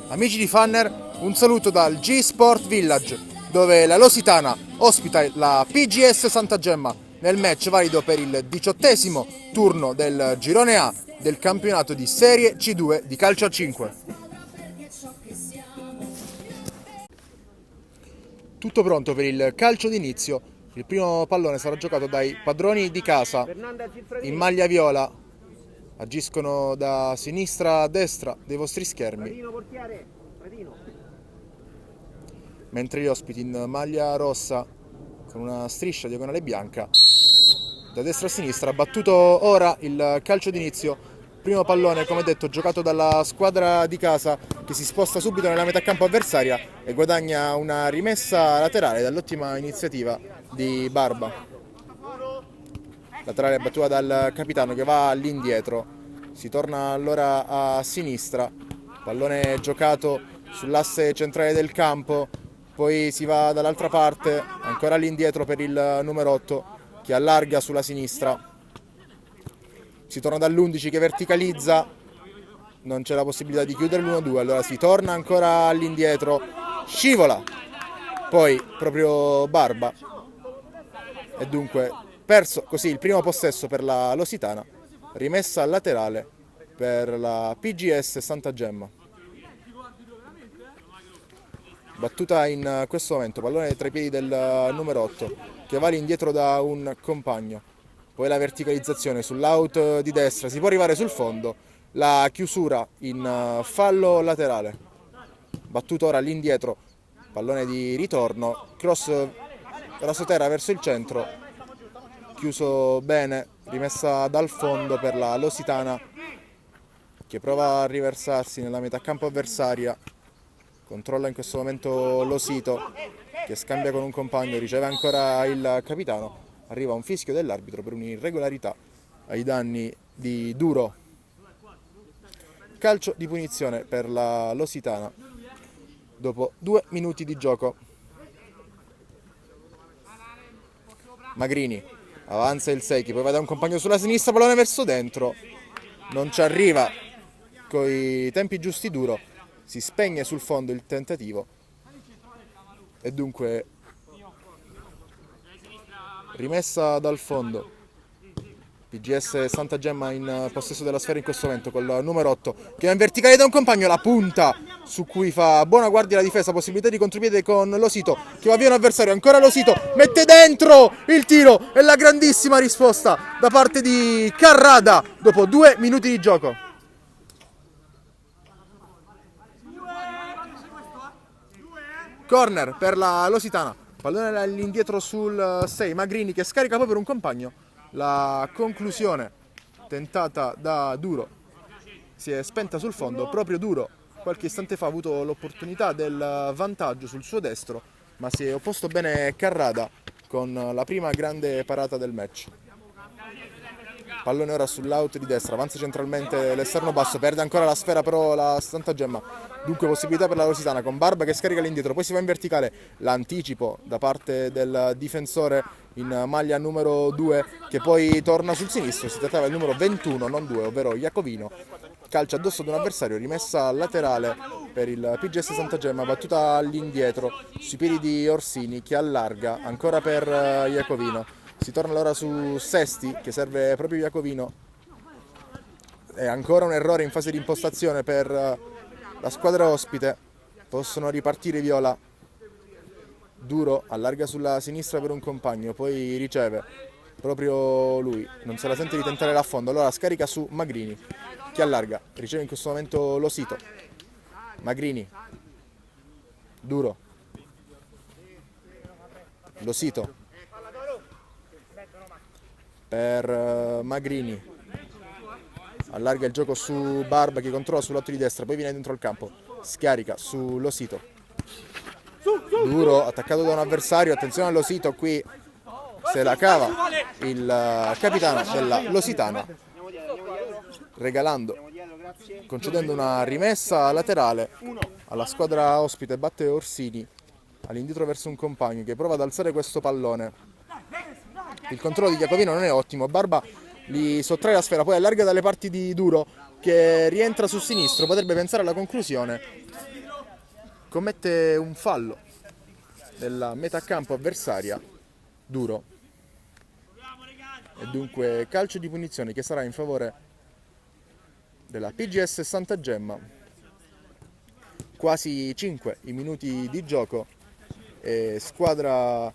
Amici di Fanner, un saluto dal G-Sport Village, dove la Lositana ospita la PGS Santa Gemma nel match valido per il 18° turno del girone A del campionato di Serie C2 di calcio a 5. Tutto pronto per il calcio d'inizio. Il primo pallone sarà giocato dai padroni di casa in maglia viola. Agiscono da sinistra a destra dei vostri schermi, mentre gli ospiti in maglia rossa con una striscia diagonale bianca da destra a sinistra. Battuto ora il calcio d'inizio. Primo pallone, come detto, giocato dalla squadra di casa, che si sposta subito nella metà campo avversaria e guadagna una rimessa laterale dall'ottima iniziativa di Barba. Laterale battuta dal capitano che va all'indietro. Si torna allora a sinistra. Pallone giocato sull'asse centrale del campo. Poi si va dall'altra parte, ancora all'indietro per il numero 8 che allarga sulla sinistra. Si torna dall'11 che verticalizza. Non c'è la possibilità di chiudere l'1-2. Allora si torna ancora all'indietro. Scivola. Poi proprio Barba. E dunque perso così il primo possesso per la Lositana, rimessa al laterale per la PGS Santa Gemma. Battuta in questo momento, pallone tra i piedi del numero 8 che va indietro da un compagno. Poi la verticalizzazione sull'out di destra, si può arrivare sul fondo, la chiusura in fallo laterale. Battuto ora all'indietro, pallone di ritorno, cross rasoterra verso il centro, chiuso bene, rimessa dal fondo per la Lositana che prova a riversarsi nella metà campo avversaria. Controlla in questo momento Losito che scambia con un compagno, riceve ancora il capitano. Arriva un fischio dell'arbitro per un'irregolarità ai danni di Duro. Calcio di punizione per la Lositana dopo 2 minuti di gioco. Magrini avanza il 6 che poi va da un compagno sulla sinistra, pallone verso dentro, non ci arriva coi tempi giusti Duro, si spegne sul fondo il tentativo e dunque rimessa dal fondo. PGS Santa Gemma in possesso della sfera in questo momento col numero 8 che va in verticale da un compagno, la punta su cui fa buona guardia la difesa, possibilità di contropiede con Losito che va via un avversario, ancora Losito, mette dentro il tiro e la grandissima risposta da parte di Carrada dopo 2 minuti di gioco. Corner per la Lositana, pallone all'indietro sul 6, Magrini che scarica poi per un compagno. La conclusione tentata da Duro si è spenta sul fondo. Proprio Duro qualche istante fa ha avuto l'opportunità del vantaggio sul suo destro, ma si è opposto bene Carrada con la prima grande parata del match. Pallone ora sull'out di destra, avanza centralmente l'esterno basso, perde ancora la sfera però la Santa Gemma. Dunque possibilità per la Lositana con Barba che scarica all'indietro, poi si va in verticale, l'anticipo da parte del difensore in maglia numero 2 che poi torna sul sinistro. Si trattava del numero 21, non 2, ovvero Iacovino. Calcia addosso ad un avversario, rimessa laterale per il PGS Santa Gemma, battuta all'indietro sui piedi di Orsini che allarga ancora per Iacovino. Si torna allora su Sesti che serve proprio Iacovino. E ancora un errore in fase di impostazione per la squadra ospite. Possono ripartire i viola. Duro allarga sulla sinistra per un compagno, poi riceve proprio lui, non se la sente di tentare l'affondo, allora scarica su Magrini che allarga, riceve in questo momento Losito. Magrini, Duro, Losito per Magrini, allarga il gioco su Barba che controlla sull'otto di destra, poi viene dentro il campo, scarica su Losito. Duro attaccato da un avversario, attenzione a Losito, qui se la cava il capitano della Lositana regalando, concedendo una rimessa laterale alla squadra ospite. Batte Orsini all'indietro verso un compagno che prova ad alzare questo pallone. Il controllo di Iacovino non è ottimo, Barba gli sottrae la sfera, poi allarga dalle parti di Duro che rientra sul sinistro, potrebbe pensare alla conclusione commette un fallo nella metà campo avversaria, Duro, e dunque calcio di punizione che sarà in favore della PGS Santa Gemma. Quasi 5 i minuti di gioco e squadra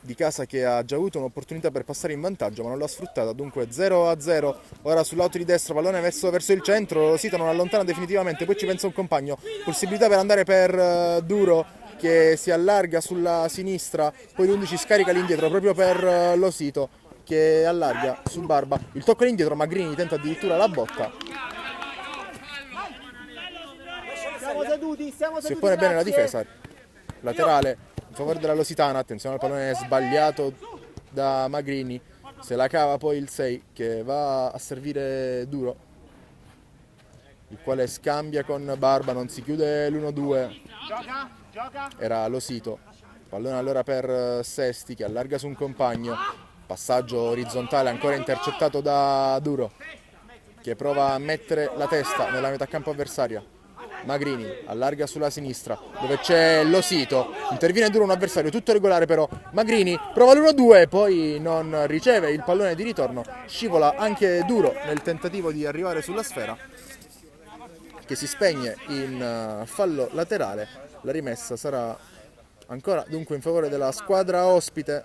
di casa che ha già avuto un'opportunità per passare in vantaggio ma non l'ha sfruttata, dunque 0-0. Ora sull'auto di destra, pallone verso il centro, Sito non allontana definitivamente, poi ci pensa un compagno, possibilità per andare per Duro che si allarga sulla sinistra, poi l'11 scarica all'indietro proprio per Losito che allarga su Barba, il tocco all'indietro, Magrini tenta addirittura la botta, si oppone bene la difesa, laterale in favore della Lositana, attenzione al pallone sbagliato da Magrini, se la cava poi il 6 che va a servire Duro, il quale scambia con Barba, non si chiude l'1-2, era Losito, pallone allora per Sesti che allarga su un compagno, passaggio orizzontale ancora intercettato da Duro che prova a mettere la testa nella metà campo avversaria. Magrini allarga sulla sinistra dove c'è Losito, interviene Duro un avversario tutto regolare, però Magrini prova l'1-2, poi non riceve il pallone di ritorno, scivola anche Duro nel tentativo di arrivare sulla sfera che si spegne in fallo laterale. La rimessa sarà ancora dunque in favore della squadra ospite.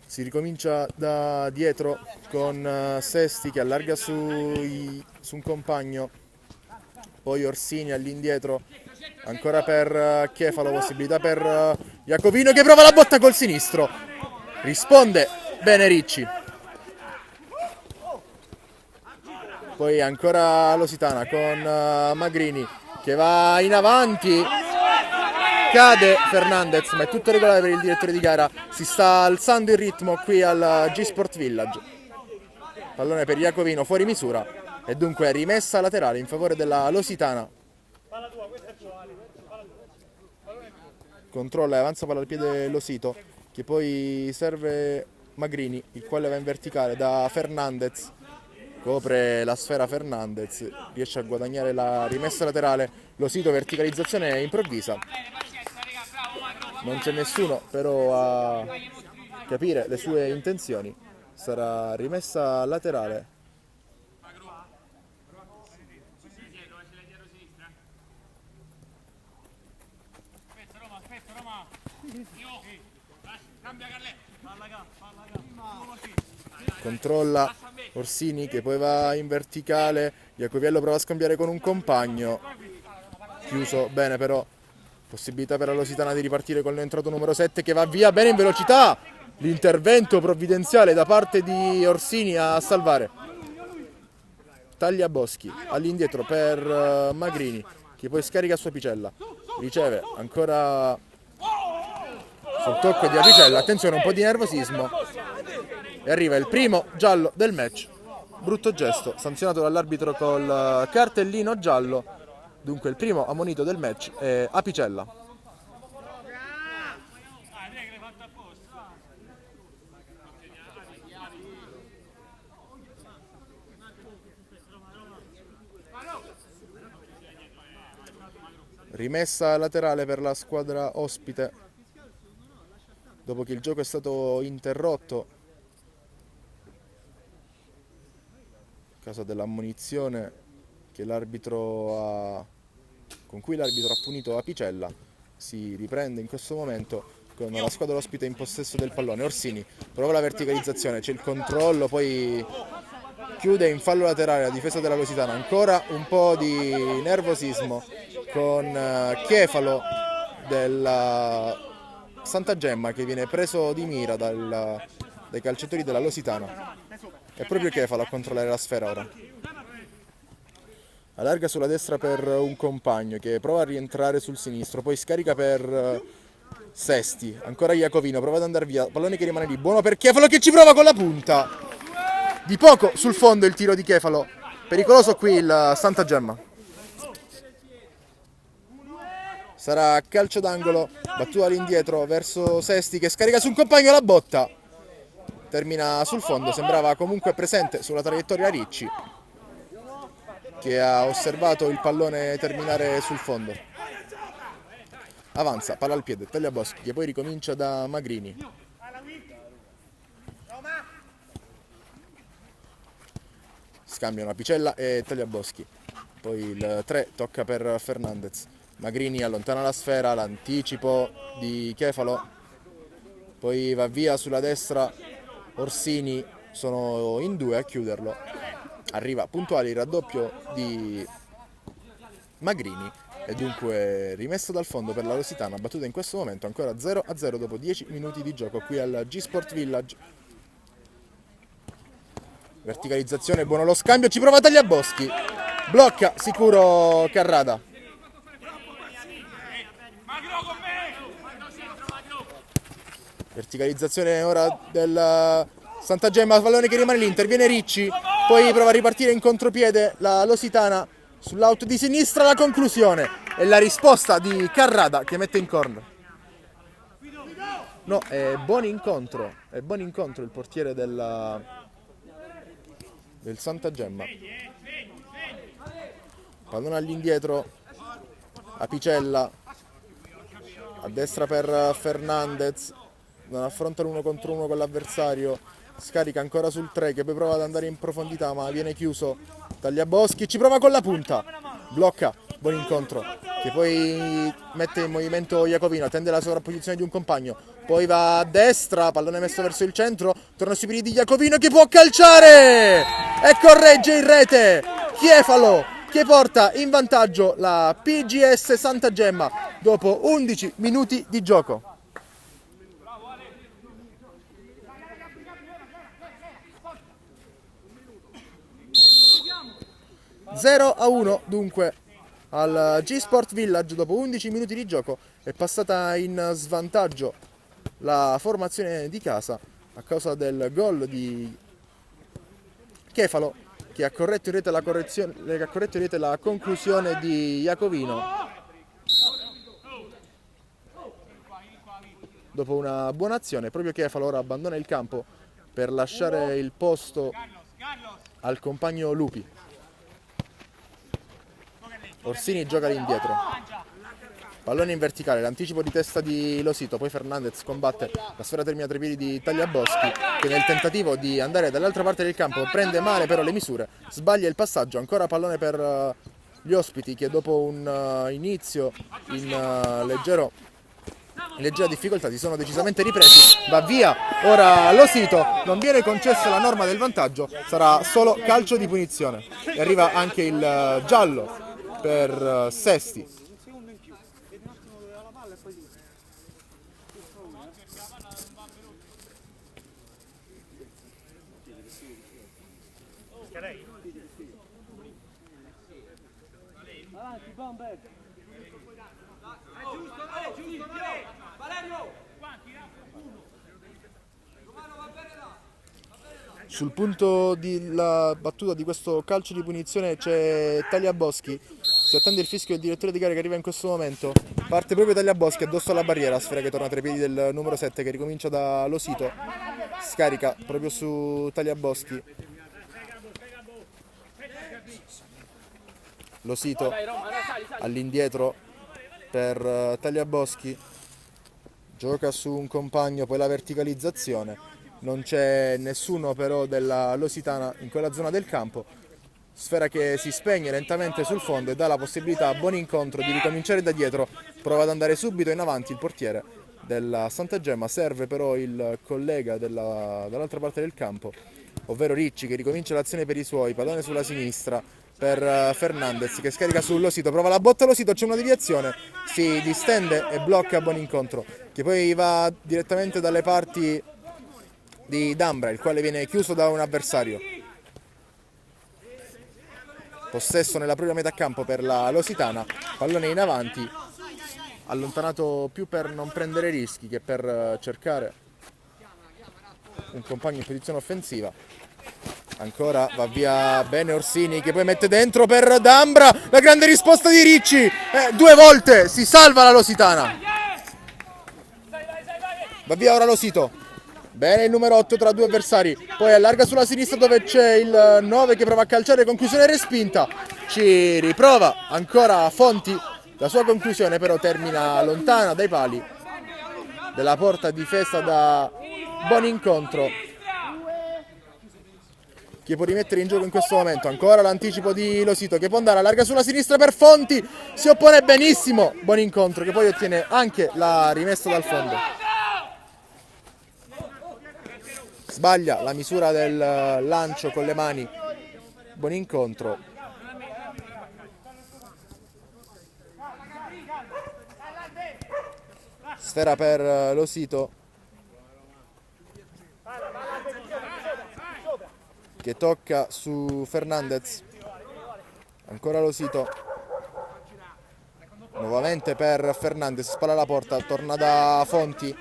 Si ricomincia da dietro con Sesti che allarga su un compagno, poi Orsini all'indietro, ancora per Chefalo, possibilità per Iacovino che prova la botta col sinistro, risponde bene Ricci, poi ancora Lositana con Magrini che va in avanti, cade Fernandez ma è tutto regolare per il direttore di gara, si sta alzando il ritmo qui al G-Sport Village, pallone per Iacovino fuori misura e dunque rimessa laterale in favore della Lositana, controlla e avanza palla al piede Losito che poi serve Magrini, il quale va in verticale da Fernandez, copre la sfera Fernandez, riesce a guadagnare la rimessa laterale, Losito verticalizzazione improvvisa, non c'è nessuno però a capire le sue intenzioni, sarà rimessa laterale. Controlla Orsini che poi va in verticale, Iacoviello prova a scambiare con un compagno, chiuso bene però, possibilità per la Lositana di ripartire con l'entrato numero 7 che va via bene in velocità, l'intervento provvidenziale da parte di Orsini a salvare. Tagliaboschi all'indietro per Magrini che poi scarica su Apicella, riceve ancora sul tocco di Apicella, attenzione un po' di nervosismo e arriva il primo giallo del match, brutto gesto sanzionato dall'arbitro col cartellino giallo, dunque il primo ammonito del match è Apicella. Rimessa laterale per la squadra ospite dopo che il gioco è stato interrotto a causa dell'ammonizione che con cui l'arbitro ha punito Apicella. Si riprende in questo momento con la squadra ospite in possesso del pallone. Orsini prova la verticalizzazione, c'è il controllo, poi chiude in fallo laterale la difesa della Lusitana, ancora un po' di nervosismo con Chefalo della Santa Gemma che viene preso di mira dai calciatori della Lusitana. È proprio Chefalo a controllare la sfera ora. Allarga sulla destra per un compagno che prova a rientrare sul sinistro, poi scarica per Sesti, ancora Iacovino, prova ad andare via, pallone che rimane lì, buono per Chefalo che ci prova con la punta. Di poco sul fondo il tiro di Chefalo, pericoloso qui il Santa Gemma. Sarà calcio d'angolo battuta all'indietro verso Sesti che scarica su un compagno, la botta termina sul fondo. Sembrava comunque presente sulla traiettoria Ricci, che ha osservato il pallone terminare sul fondo. Avanza, palla al piede, Tagliaboschi che poi ricomincia da Magrini. Scambiano Apicella e Tagliaboschi. Poi il 3 tocca per Fernandez. Magrini allontana la sfera, l'anticipo di Chefalo. Poi va via sulla destra Orsini, sono in due a chiuderlo. Arriva puntuale il raddoppio di Magrini e dunque rimessa dal fondo per la Lusitana, battuta in questo momento ancora 0-0 dopo 10 minuti di gioco qui al G-Sport Village. Verticalizzazione, buono lo scambio, ci prova Tagliaboschi, blocca sicuro Carrada. Verticalizzazione ora del Santa Gemma, pallone che rimane lì, interviene Ricci, poi prova a ripartire in contropiede la Lusitana sull'out di sinistra, la conclusione e la risposta di Carrada che mette in corner. No, è buon incontro il portiere del Santa Gemma. Pallone all'indietro, Apicella, a destra per Fernandez, non affronta l'uno contro uno con l'avversario, scarica ancora sul 3 che poi prova ad andare in profondità ma viene chiuso. Tagliaboschi ci prova con la punta, blocca, buon incontro, che poi mette in movimento Iacovino, attende la sovrapposizione di un compagno, poi va a destra, pallone messo verso il centro, torna sui piedi di Iacovino che può calciare e corregge in rete Chefalo, che porta in vantaggio la PGS Santa Gemma dopo 11 minuti di gioco. 0-1 dunque al G-Sport Village dopo 11 minuti di gioco. È passata in svantaggio la formazione di casa a causa del gol di Chefalo, che ha corretto in rete la conclusione di Iacovino dopo una buona azione. Proprio Chefalo ora abbandona il campo per lasciare il posto al compagno Lupi. Orsini gioca all'indietro, pallone in verticale, l'anticipo di testa di Losito, poi Fernandez combatte, la sfera termina tra i piedi di Tagliaboschi che nel tentativo di andare dall'altra parte del campo prende male però le misure, sbaglia il passaggio, ancora pallone per gli ospiti che dopo un inizio in leggera difficoltà si sono decisamente ripresi. Va via ora Losito, non viene concessa la norma del vantaggio, sarà solo calcio di punizione e arriva anche il giallo per Sesti. Sul punto della battuta di questo calcio di punizione c'è Tagliaboschi, si attende il fischio del direttore di gara che arriva in questo momento, parte proprio Tagliaboschi addosso alla barriera, sfera che torna tra i piedi del numero 7 che ricomincia da Losito, scarica proprio su Tagliaboschi. Losito all'indietro per Tagliaboschi, gioca su un compagno, poi la verticalizzazione. Non c'è nessuno però della Lusitana in quella zona del campo, sfera che si spegne lentamente sul fondo e dà la possibilità a buon incontro di ricominciare da dietro, prova ad andare subito in avanti il portiere della Santa Gemma, serve però il collega dall'altra parte del campo, ovvero Ricci che ricomincia l'azione per i suoi, pallone sulla sinistra per Fernandez che scarica su Losito, prova la botta Losito, c'è una deviazione, si distende e blocca a buon incontro, che poi va direttamente dalle parti di Dambra, il quale viene chiuso da un avversario. Possesso nella propria metà campo per la Lusitana, pallone in avanti, allontanato più per non prendere rischi che per cercare un compagno in posizione offensiva. Ancora va via bene Orsini che poi mette dentro per Dambra, la grande risposta di Ricci, 2 volte si salva la Lusitana. Va via ora Losito. Bene il numero 8 tra due avversari. Poi allarga sulla sinistra dove c'è il 9 che prova a calciare. Conclusione respinta. Ci riprova ancora Fonti. La sua conclusione però termina lontana dai pali della porta difesa da Bonincontro, che può rimettere in gioco in questo momento. Ancora l'anticipo di Losito che può andare, allarga sulla sinistra per Fonti, si oppone benissimo Bonincontro, che poi ottiene anche la rimessa dal fondo. Sbaglia la misura del lancio con le mani Bonincontro. Sfera per Losito, che tocca su Fernandez. Ancora Losito, nuovamente per Fernandez, spalla alla porta, torna da Fonti,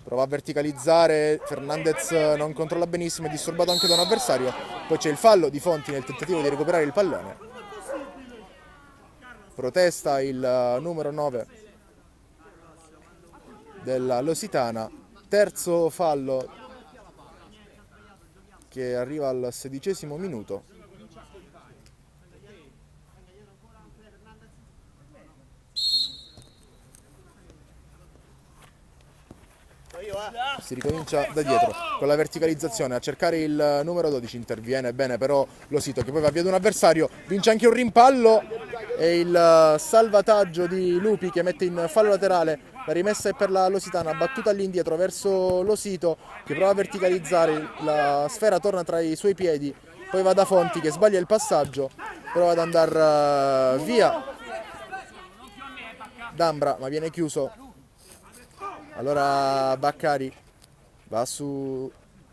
prova a verticalizzare, Fernandez non controlla benissimo, è disturbato anche da un avversario. Poi c'è il fallo di Fonti nel tentativo di recuperare il pallone. Protesta il numero 9 della Lusitana. Terzo fallo che arriva al 16° minuto. Si ricomincia da dietro con la verticalizzazione, a cercare il numero 12, interviene bene però Losito, che poi va via ad un avversario, vince anche un rimpallo e il salvataggio di Lupi che mette in fallo laterale. La rimessa è per la Lusitana, battuta all'indietro verso Losito che prova a verticalizzare, la sfera torna tra i suoi piedi, poi va da Fonti che sbaglia il passaggio, prova ad andare via Dambra ma viene chiuso. Allora Baccari va su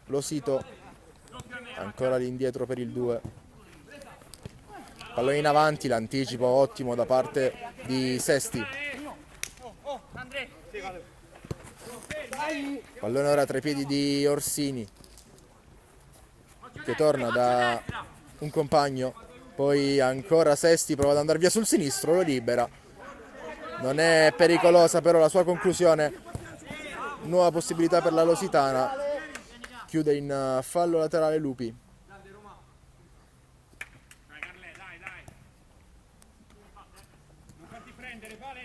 Losito, ancora all'indietro per il 2. Pallone in avanti, l'anticipo ottimo da parte di Sesti. Pallone ora tra i piedi di Orsini, che torna da un compagno, poi ancora Sesti, prova ad andare via sul sinistro, lo libera. Non è pericolosa però la sua conclusione. Nuova possibilità per la Lusitana, chiude in fallo laterale Lupi.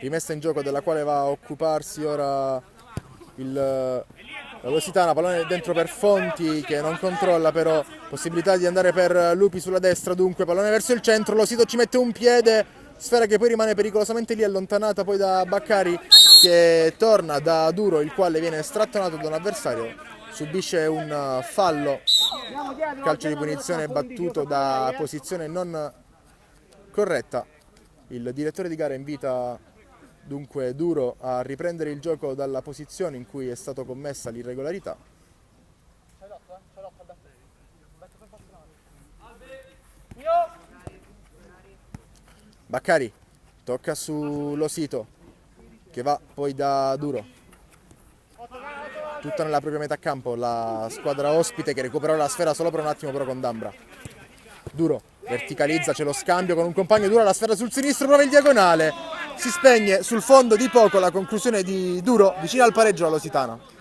Rimessa in gioco della quale va a occuparsi ora la Lusitana, pallone dentro per Fonti che non controlla però, possibilità di andare per Lupi sulla destra, dunque pallone verso il centro, Losito ci mette un piede, sfera che poi rimane pericolosamente lì, allontanata poi da Baccari che torna da Duro, il quale viene strattonato da un avversario, subisce un fallo, calcio di punizione battuto da posizione non corretta. Il direttore di gara invita dunque Duro a riprendere il gioco dalla posizione in cui è stata commessa l'irregolarità. Baccari tocca su Losito che va poi da Duro, tutta nella propria metà campo la squadra ospite che recupera la sfera solo per un attimo però con Dambra. Duro verticalizza, c'è lo scambio con un compagno, Duro la sfera sul sinistro, prova il diagonale, si spegne sul fondo di poco, la conclusione di Duro vicino al pareggio alla Lusitana.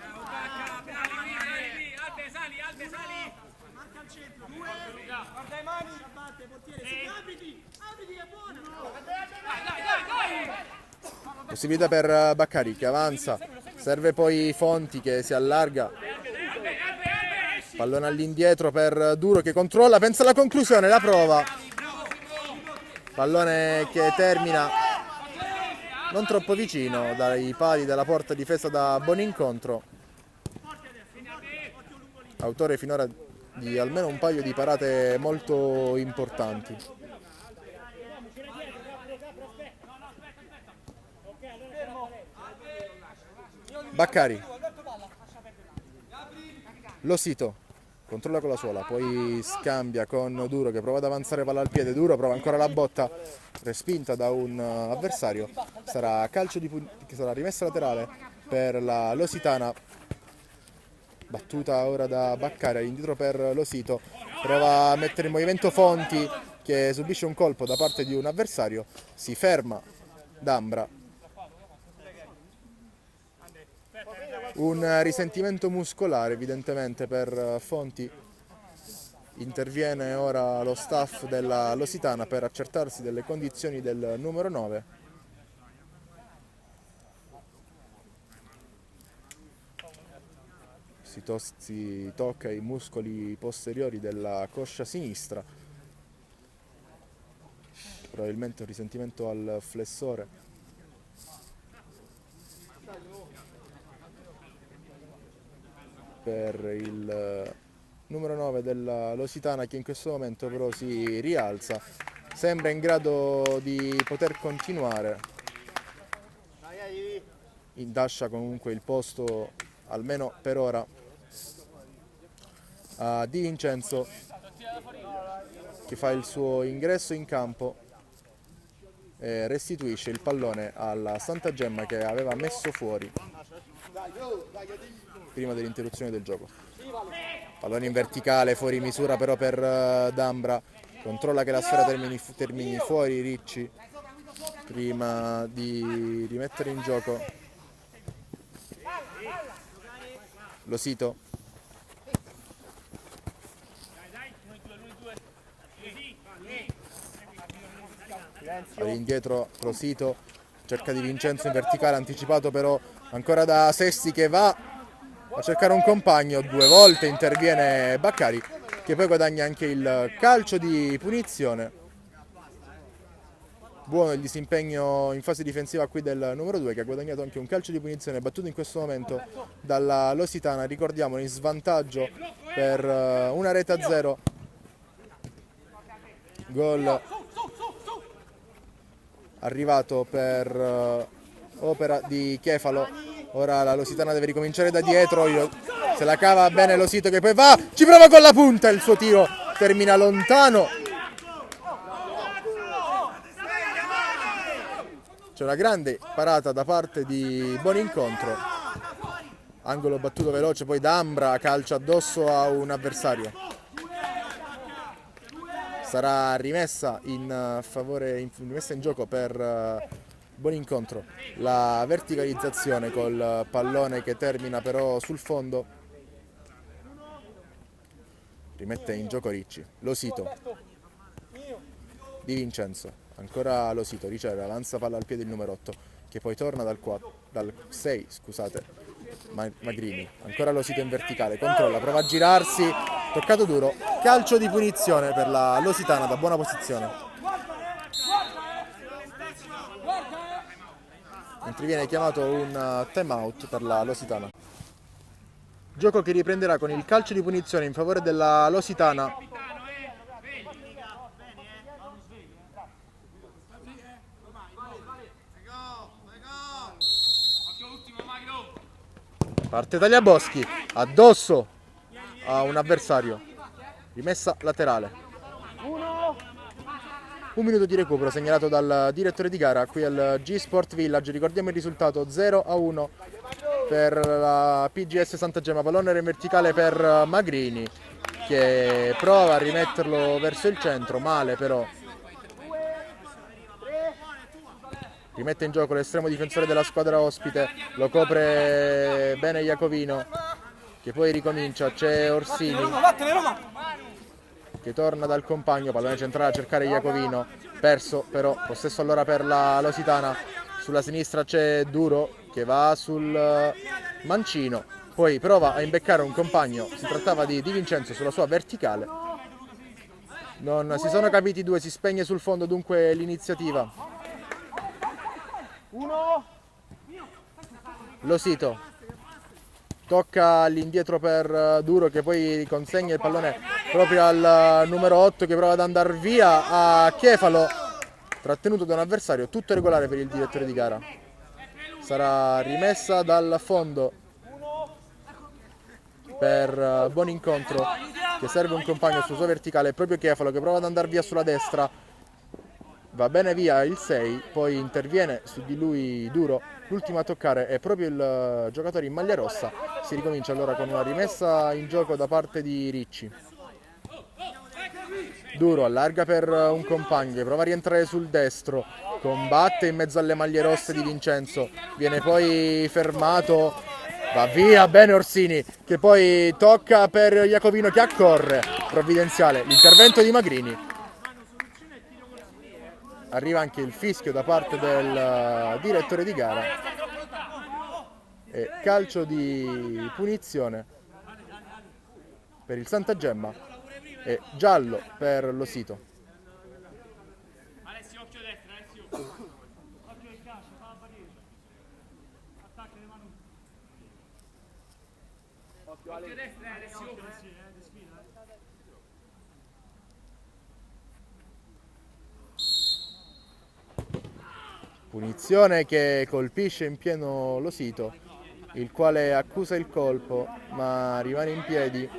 Possibilità per Baccari che avanza, serve poi Fonti che si allarga, pallone all'indietro per Duro che controlla, pensa alla conclusione, la prova, pallone che termina non troppo vicino dai pali della porta difesa da Bonincontro, autore finora di almeno un paio di parate molto importanti. Baccari, Losito controlla con la suola, poi scambia con Duro che prova ad avanzare palla al piede, Duro prova ancora la botta, respinta da un avversario, sarà calcio che sarà rimessa laterale per la Lusitana, battuta ora da Baccari, all'indietro per Losito, prova a mettere in movimento Fonti che subisce un colpo da parte di un avversario, si ferma Dambra. un risentimento muscolare evidentemente per Fonti. Interviene ora lo staff della Lositana per accertarsi delle condizioni del numero 9. Si tocca i muscoli posteriori della coscia sinistra, probabilmente un risentimento al flessore. Per il numero 9 della Lositana, che in questo momento però si rialza, sembra in grado di poter continuare, indascia comunque il posto almeno per ora a Di Vincenzo, che fa il suo ingresso in campo e restituisce il pallone alla Santa Gemma, che aveva messo fuori prima dell'interruzione del gioco. Pallone in verticale, fuori misura però per D'Ambra, controlla che la sfera termini fuori Ricci prima di rimettere in gioco Losito. All'indietro Losito, cerca Di Vincenzo in verticale, anticipato però ancora da Sesti, che va a cercare un compagno. 2 volte interviene Baccari, che poi guadagna anche il calcio di punizione. Buono il disimpegno in fase difensiva qui del numero 2, che ha guadagnato anche un calcio di punizione battuto in questo momento dalla Lositana, ricordiamo in svantaggio per una rete a 0. Gol arrivato per opera di Chefalo. Ora la Lositana deve ricominciare da dietro, se la cava bene Losito, che poi va, ci prova con la punta, il suo tiro termina lontano. C'è una grande parata da parte di Buonincontro, angolo battuto veloce, poi D'Ambra calcia addosso a un avversario. Sarà rimessa in gioco per Buonincontro la verticalizzazione col pallone che termina però sul fondo. Rimette in gioco Ricci. Losito, Di Vincenzo, ancora Losito, riceve, avanza palla al piede il numero 8, che poi torna dal 6, scusate, Magrini. Ancora Losito in verticale, controlla, prova a girarsi, toccato duro, calcio di punizione per la Lositana da buona posizione. Mentre viene chiamato un time out per la Lositana. Gioco che riprenderà con il calcio di punizione in favore della Lositana. Parte Tagliaboschi, addosso a un avversario, rimessa laterale. 1 minuto di recupero segnalato dal direttore di gara qui al G-Sport Village. Ricordiamo il risultato 0-1 per la PGS Santa Gemma. Pallone era in verticale per Magrini, che prova a rimetterlo verso il centro, male però. Rimette in gioco l'estremo difensore della squadra ospite, lo copre bene Iacovino, che poi ricomincia. C'è Orsini che torna dal compagno, pallone centrale a cercare Iacovino, perso però, possesso allora per la Lositana. Sulla sinistra c'è Duro che va sul mancino, poi prova a imbeccare un compagno, si trattava di Di Vincenzo sulla sua verticale. Non si sono capiti i due, si spegne sul fondo dunque l'iniziativa. Losito tocca all'indietro per Duro, che poi consegna il pallone proprio al numero 8, che prova ad andare via a Chefalo, trattenuto da un avversario. Tutto regolare per il direttore di gara. Sarà rimessa dal fondo per Buonincontro, che serve un compagno sul suo verticale, proprio Chefalo, che prova ad andare via sulla destra. Va bene via il 6, poi interviene su di lui Duro. L'ultimo a toccare è proprio il giocatore in maglia rossa. Si ricomincia allora con una rimessa in gioco da parte di Ricci. Duro allarga per un compagno che prova a rientrare sul destro, combatte in mezzo alle maglie rosse di Vincenzo, viene poi fermato Va via, bene Orsini, che poi tocca per Iacovino che accorre, provvidenziale l'intervento di Magrini. Arriva anche il fischio da parte del direttore di gara e calcio di punizione per il Santa Gemma e giallo per l'Osito. Punizione che colpisce in pieno l'Osito, il quale accusa il colpo ma rimane in piedi.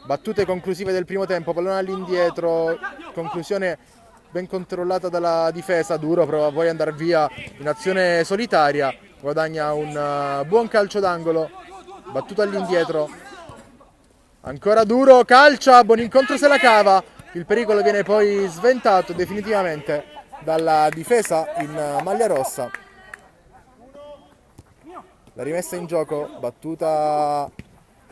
Battute conclusive del primo tempo, pallone all'indietro, conclusione ben controllata dalla difesa. Duro prova poi ad andare via in azione solitaria, guadagna un buon calcio d'angolo, battuta all'indietro, ancora Duro, calcia, buon incontro, se la cava, il pericolo viene poi sventato definitivamente dalla difesa in maglia rossa. La rimessa in gioco, battuta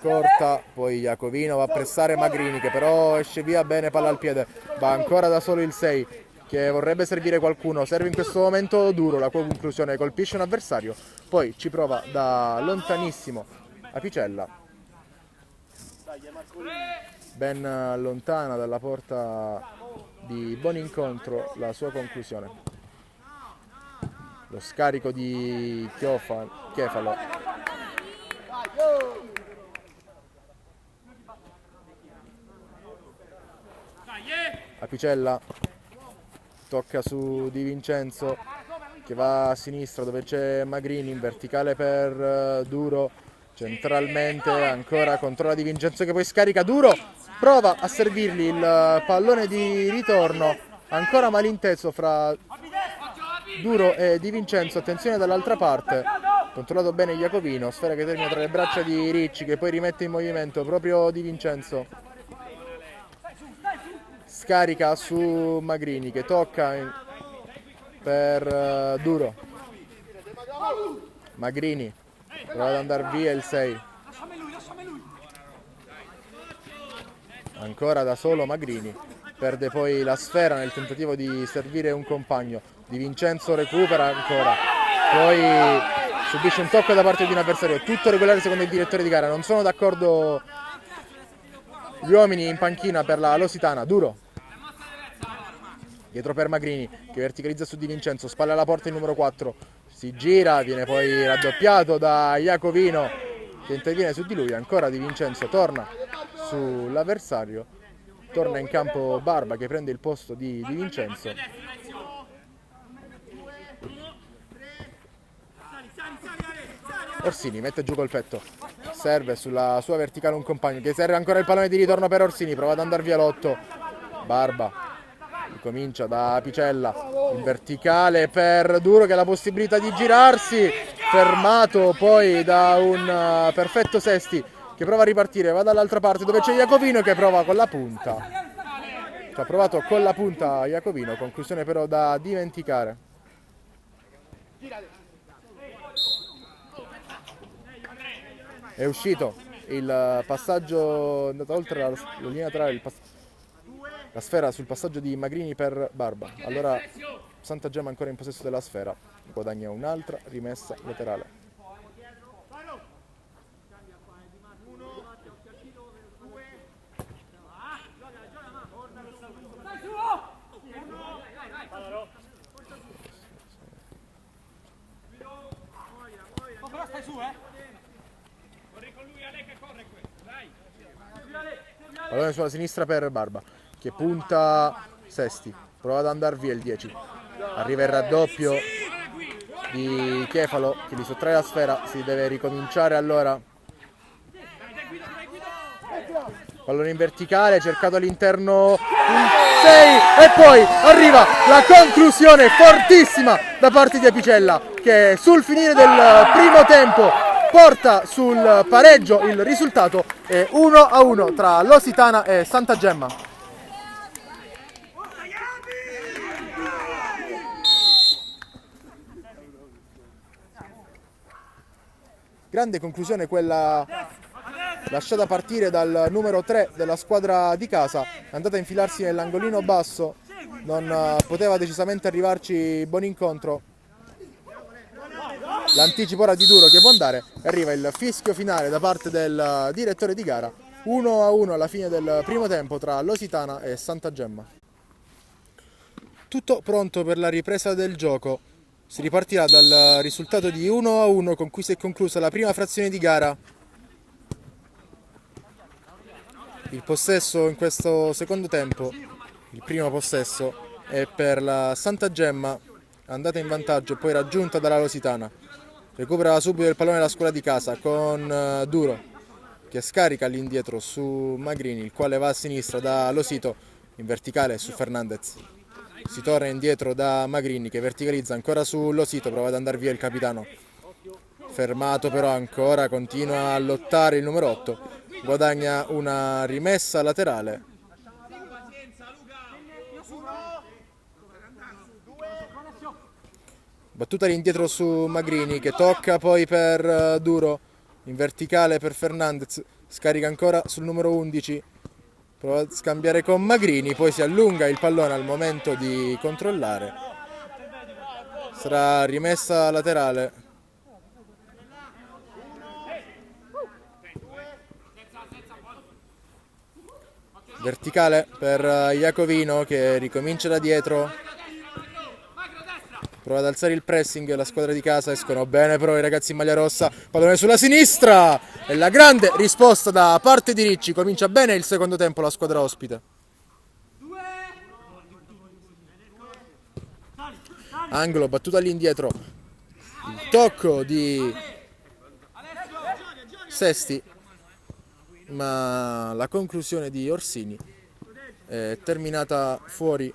corta, poi Iacovino va a pressare Magrini che però esce via bene, palla al piede, va ancora da solo il 6 che vorrebbe servire qualcuno, serve in questo momento Duro, la conclusione colpisce un avversario, poi ci prova da lontanissimo Apicella, ben lontana dalla porta di buon incontro la sua conclusione. Lo scarico di Chefalo. Apicella tocca su Di Vincenzo che va a sinistra dove c'è Magrini, in verticale per Duro, centralmente ancora controlla Di Vincenzo che poi scarica Duro, prova a servirgli il pallone di ritorno, ancora malinteso fra Duro e Di Vincenzo, attenzione dall'altra parte, controllato bene Iacovino, sfera che termina tra le braccia di Ricci che poi rimette in movimento proprio Di Vincenzo, scarica su Magrini che tocca per Duro, Magrini prova ad andare via il 6, ancora da solo Magrini, perde poi la sfera nel tentativo di servire un compagno, Di Vincenzo recupera ancora, poi subisce un tocco da parte di un avversario, tutto regolare secondo il direttore di gara, non sono d'accordo gli uomini in panchina per la Lositana. Duro dietro per Magrini che verticalizza su Di Vincenzo, spalla alla porta il numero 4, si gira, viene poi raddoppiato da Iacovino che interviene su di lui, ancora Di Vincenzo torna sull'avversario, torna in campo Barba che prende il posto di Vincenzo. Orsini mette giù col petto, serve sulla sua verticale un compagno che serve ancora il pallone di ritorno per Orsini, prova ad andare via l'8, Barba comincia da Apicella, in verticale per Duro che ha la possibilità di girarsi, fermato poi da un perfetto Sesti che prova a ripartire, va dall'altra parte dove c'è Iacovino che prova con la punta, ci ha provato con la punta Iacovino, conclusione però da dimenticare. È uscito il passaggio, è andato oltre la linea laterale, la sfera sul passaggio di Magrini per Barba, allora Santa Gemma ancora in possesso della sfera, guadagna un'altra rimessa laterale. Pallone sulla sinistra per Barba che punta Sesti, prova ad andare via il 10, arriva il raddoppio di Chefalo che gli sottrae la sfera, si deve ricominciare allora, pallone in verticale cercato all'interno, un 6 e poi arriva la conclusione fortissima da parte di Apicella che sul finire del primo tempo porta sul pareggio, il risultato è 1-1 tra Lositana e Santa Gemma. Grande conclusione quella lasciata partire dal numero 3 della squadra di casa, è andata a infilarsi nell'angolino basso, non poteva decisamente arrivarci buon incontro. L'anticipo ora di Duro che può andare, arriva il fischio finale da parte del direttore di gara, 1-1 alla fine del primo tempo tra Lositana e Santa Gemma. Tutto pronto per la ripresa del gioco, si ripartirà dal risultato di 1-1 con cui si è conclusa la prima frazione di gara. Il possesso in questo secondo tempo, il primo possesso, è per la Santa Gemma, andata in vantaggio e poi raggiunta dalla Lositana. Recupera subito il pallone la squadra di casa con Duro che scarica all'indietro su Magrini, il quale va a sinistra da Losito in verticale su Fernandez. Si torna indietro da Magrini che verticalizza ancora su Losito, prova ad andare via il capitano. Fermato però ancora, continua a lottare il numero 8, guadagna una rimessa laterale. Battuta all'indietro su Magrini che tocca poi per Duro, in verticale per Fernandez, scarica ancora sul numero 11, prova a scambiare con Magrini, poi si allunga il pallone al momento di controllare. Sarà rimessa laterale. Verticale per Iacovino che ricomincia da dietro. Prova ad alzare il pressing, la squadra di casa, escono bene però i ragazzi in maglia rossa, pallone sulla sinistra e la grande risposta da parte di Ricci, comincia bene il secondo tempo la squadra ospite. Angolo, battuta all'indietro, il tocco di Sesti, ma la conclusione di Orsini è terminata fuori.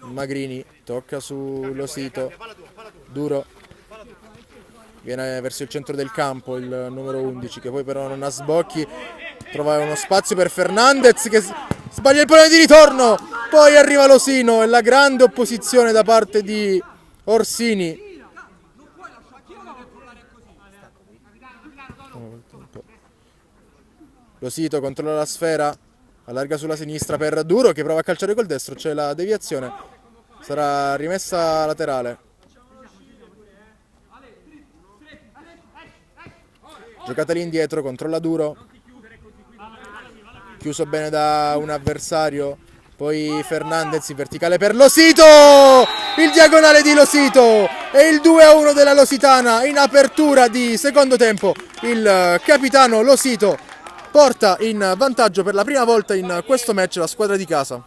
Magrini tocca su Losito, Duro viene verso il centro del campo il numero 11 che poi però non ha sbocchi, trova uno spazio per Fernandez che sbaglia il pallone di ritorno, poi arriva Losino e la grande opposizione da parte di Orsini. Losito controlla la sfera, allarga sulla sinistra per Duro che prova a calciare col destro, c'è la deviazione, sarà rimessa laterale. Giocata lì indietro, controlla Duro, chiuso bene da un avversario, poi Fernandez in verticale per Losito, il diagonale di Losito e il 2-1 della Lositana in apertura di secondo tempo. Il capitano Losito porta in vantaggio per la prima volta in questo match la squadra di casa.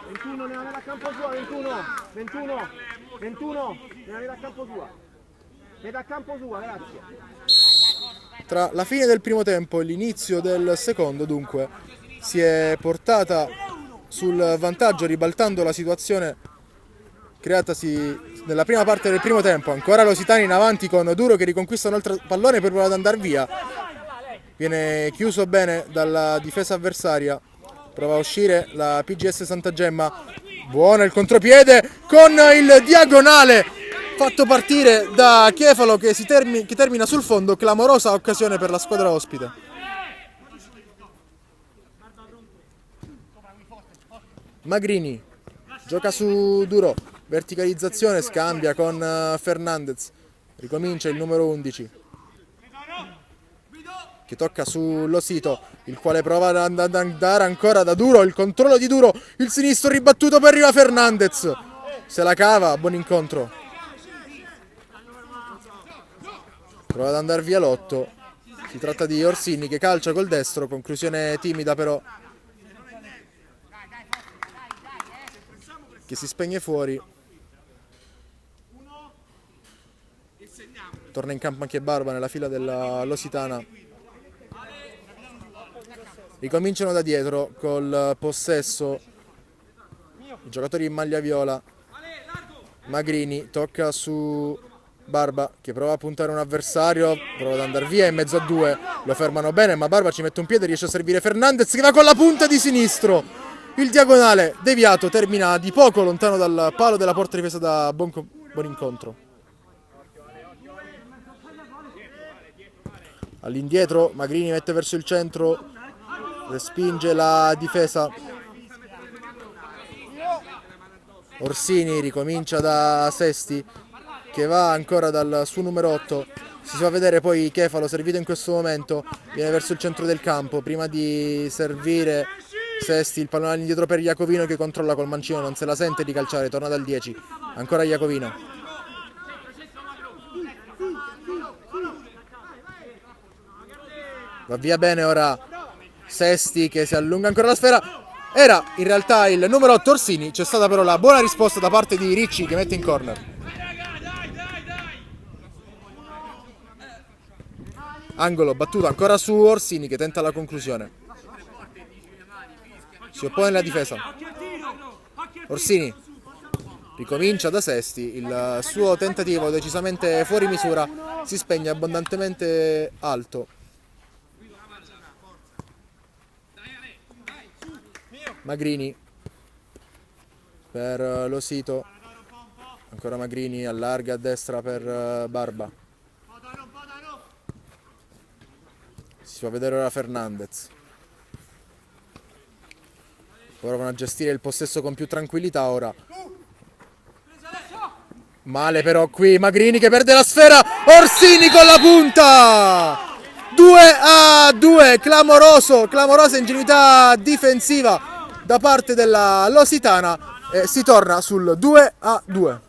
21 nella metà campo sua, 21 nella metà campo sua. Metà campo sua, grazie. Tra la fine del primo tempo e l'inizio del secondo, dunque, si è portata sul vantaggio ribaltando la situazione creatasi nella prima parte del primo tempo. Ancora Lositana in avanti con Duro che riconquista un altro pallone per provare ad andare via. Viene chiuso bene dalla difesa avversaria. Prova a uscire la PGS Santa Gemma. Buono il contropiede con il diagonale fatto partire da Chefalo che termina sul fondo. Clamorosa occasione per la squadra ospite. Magrini gioca su Duro, verticalizzazione, scambia con Fernandez, ricomincia il numero 11 che tocca su Losito, il quale prova ad andare ancora da Duro, il controllo di Duro, il sinistro ribattuto, poi arriva Fernandez, se la cava, buon incontro, prova ad andare via l'8, si tratta di Orsini che calcia col destro, conclusione timida però, che si spegne fuori. Torna in campo anche Barba nella fila della Lositana. Ricominciano da dietro col possesso i giocatori in maglia viola. Magrini tocca su Barba che prova a puntare un avversario, prova ad andare via in mezzo a due, lo fermano bene ma Barba ci mette un piede e riesce a servire Fernandez che va con la punta di sinistro Il diagonale deviato termina di poco lontano dal palo della porta difesa da buon incontro. All'indietro Magrini mette verso il centro, respinge la difesa. Orsini ricomincia da Sesti, che va ancora dal suo numero 8. Si fa vedere poi Chefalo, servito in questo momento, viene verso il centro del campo. Prima di servire Sesti, il pallone all'indietro per Iacovino, che controlla col mancino, non se la sente di calciare, torna dal 10. Ancora Iacovino. Va via bene ora Sesti, che si allunga ancora la sfera. Era in realtà il numero 8 Orsini. C'è stata però la buona risposta da parte di Ricci, che mette in corner. Angolo battuto ancora su Orsini, che tenta la conclusione. Si oppone la difesa. Orsini ricomincia da Sesti. Il suo tentativo, decisamente fuori misura, si spegne abbondantemente alto. Magrini per Losito. Ancora Magrini, allarga a destra per Barba. Si fa vedere ora Fernandez. Provano a gestire il possesso con più tranquillità ora. Male però qui Magrini, che perde la sfera. Orsini con la punta. 2-2. Clamorosa ingenuità difensiva da parte della Lositana, e si torna sul 2-2.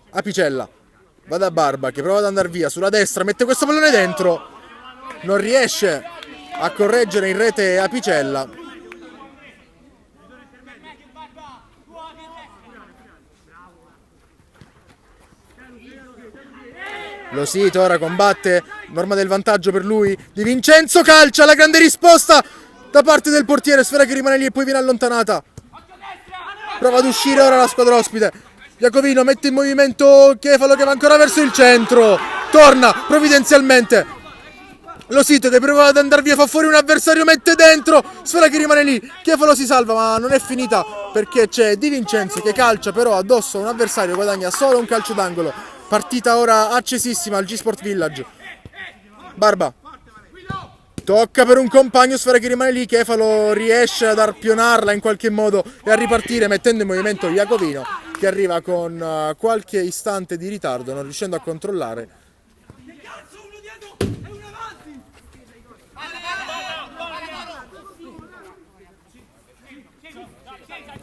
Apicella va da Barba, che prova ad andare via sulla destra, mette questo pallone dentro, non riesce a correggere in rete Apicella. Losito ora combatte, norma del vantaggio per lui. Di Vincenzo calcia, la grande risposta da parte del portiere, sfera che rimane lì e poi viene allontanata. Prova ad uscire ora la squadra ospite. Iacovino mette in movimento Chefalo, che va ancora verso il centro. Torna provvidenzialmente Losito, che prova ad andare via, fa fuori un avversario, mette dentro, sfera che rimane lì. Chefalo si salva, ma non è finita, perché c'è Di Vincenzo che calcia però addosso a un avversario, guadagna solo un calcio d'angolo. Partita ora accesissima al G-Sport Village. Barba tocca per un compagno, sfera che rimane lì. Chefalo riesce ad arpionarla in qualche modo e a ripartire, mettendo in movimento Iacovino, che arriva con qualche istante di ritardo, non riuscendo a controllare.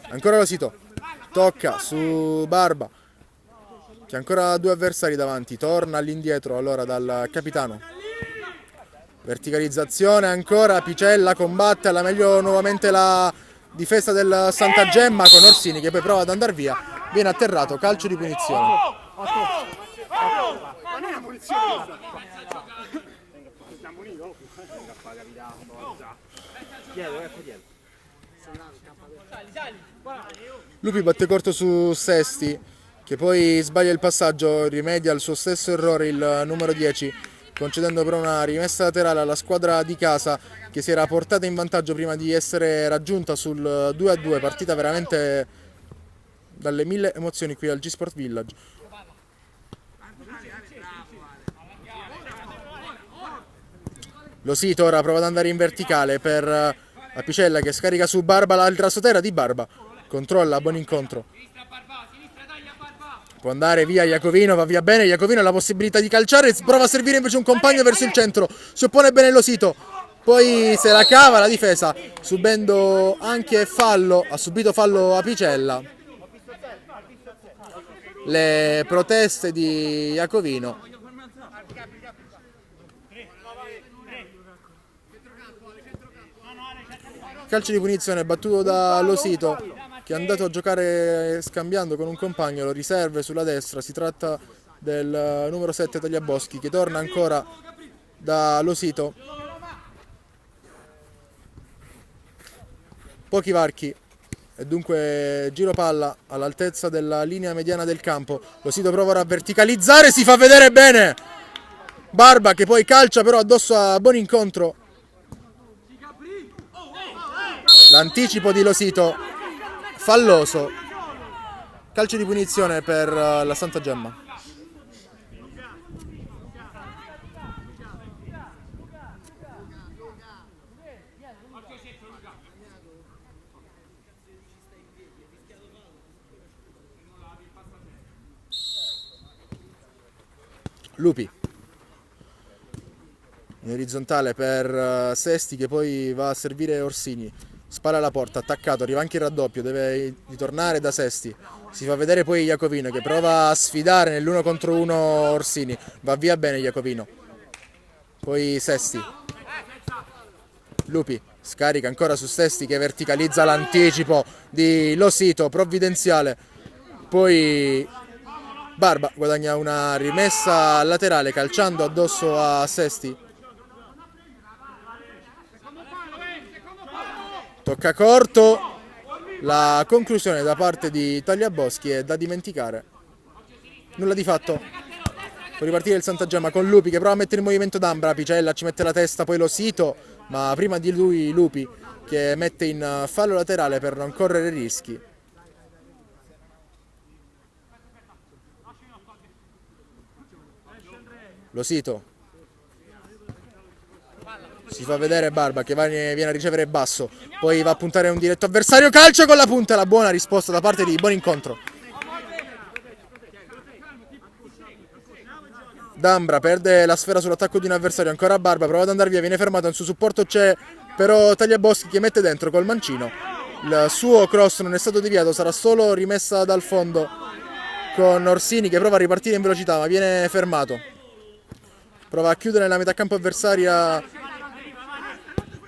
Ancora Losito, tocca su Barba, che ha ancora due avversari davanti, torna all'indietro allora dal capitano. Verticalizzazione ancora, Apicella combatte alla meglio nuovamente la difesa del Santa Gemma, con Orsini che poi prova ad andare via, viene atterrato, calcio di punizione. Lupi batte corto su Sesti, che poi sbaglia il passaggio, rimedia al suo stesso errore il numero 10, concedendo però una rimessa laterale alla squadra di casa, che si era portata in vantaggio prima di essere raggiunta sul 2-2. Partita veramente dalle 1000 emozioni qui al G-Sport Village. Losito ora prova ad andare in verticale per Apicella, che scarica su Barba, l'altra sotera di Barba, controlla, buon incontro. Può andare via Iacovino, va via bene Iacovino, ha la possibilità di calciare, prova a servire invece un compagno verso il centro, si oppone bene Losito, poi se la cava la difesa, subendo anche fallo, ha subito fallo Apicella. Le proteste di Iacovino. Calcio di punizione battuto da Losito, che è andato a giocare scambiando con un compagno, lo riserve sulla destra. Si tratta del numero 7 Tagliaboschi, che torna ancora da Losito. Pochi varchi e dunque giro palla all'altezza della linea mediana del campo. Losito prova ora a verticalizzare, si fa vedere bene Barba, che poi calcia però addosso a Buonincontro. L'anticipo di Losito falloso, calcio di punizione per la Santa Gemma. Lupi in orizzontale per Sesti, che poi va a servire Orsini. Spalla alla porta, attaccato, arriva anche il raddoppio, deve ritornare da Sesti. Si fa vedere poi Iacovino, che prova a sfidare nell'1 contro 1 Orsini. Va via bene Iacovino. Poi Sesti. Lupi scarica ancora su Sesti, che verticalizza l'anticipo di Losito, provvidenziale. Poi Barba guadagna una rimessa laterale calciando addosso a Sesti. Tocca corto, la conclusione da parte di Tagliaboschi è da dimenticare. Nulla di fatto. Può ripartire il Santa Gemma con Lupi, che prova a mettere in movimento D'Ambra. Picella ci mette la testa, poi Losito, ma prima di lui Lupi, che mette in fallo laterale per non correre rischi. Losito. Si fa vedere Barba, che viene a ricevere basso, poi va a puntare un diretto avversario, calcio con la punta, la buona risposta da parte di Buonincontro. D'Ambra perde la sfera sull'attacco di un avversario, ancora Barba, prova ad andare via, viene fermato, in suo supporto c'è però Tagliaboschi, che mette dentro col mancino. Il suo cross non è stato deviato, sarà solo rimessa dal fondo con Orsini, che prova a ripartire in velocità ma viene fermato. Prova a chiudere la metà campo avversaria